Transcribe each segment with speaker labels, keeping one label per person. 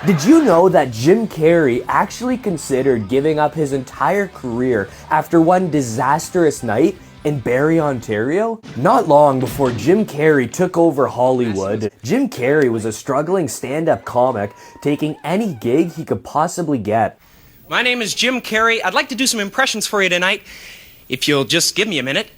Speaker 1: Did you know that Jim Carrey actually considered giving up his entire career after one disastrous night in Barrie, Ontario? Not long before Jim Carrey took over Hollywood, Jim Carrey was a struggling stand-up comic taking any gig he could possibly get.
Speaker 2: My name is Jim Carrey. I'd like to do some impressions for you tonight, if you'll just give me a minute.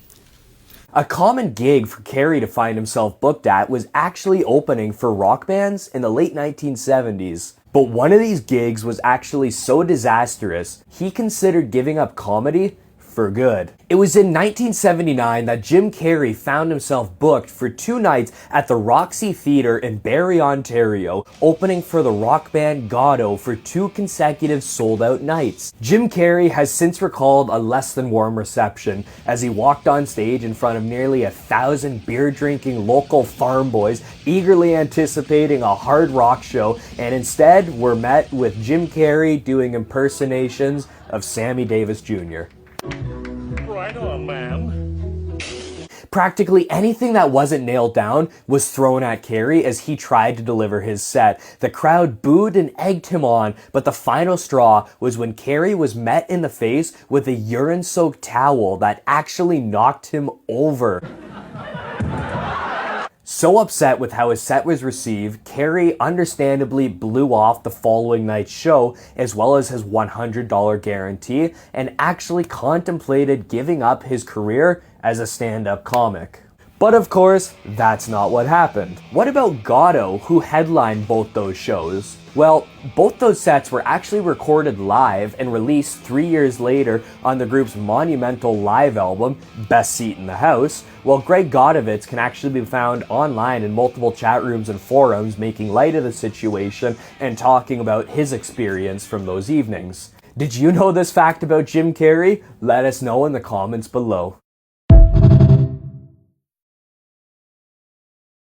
Speaker 1: A common gig for Carrey to find himself booked at was actually opening for rock bands in the late 1970s. But one of these gigs was actually so disastrous, he considered giving up comedy for good. It was in 1979 that Jim Carrey found himself booked for 2 nights at the Roxy Theatre in Barrie, Ontario, opening for the rock band Godot for 2 consecutive sold-out nights. Jim Carrey has since recalled a less than warm reception as he walked on stage in front of nearly 1,000 beer-drinking local farm boys eagerly anticipating a hard rock show, and instead were met with Jim Carrey doing impersonations of Sammy Davis Jr.
Speaker 3: Right on, man.
Speaker 1: Practically anything that wasn't nailed down was thrown at Carrey as he tried to deliver his set. The crowd booed and egged him on, but the final straw was when Carrey was met in the face with a urine-soaked towel that actually knocked him over. So upset with how his set was received, Carrey understandably blew off the following night's show as well as his $100 guarantee and actually contemplated giving up his career as a stand-up comic. But of course, that's not what happened. What about Godot, who headlined both those shows? Well, both those sets were actually recorded live and released 3 years later on the group's monumental live album, Best Seat in the House, while Greg Godovitz can actually be found online in multiple chat rooms and forums making light of the situation and talking about his experience from those evenings. Did you know this fact about Jim Carrey? Let us know in the comments below.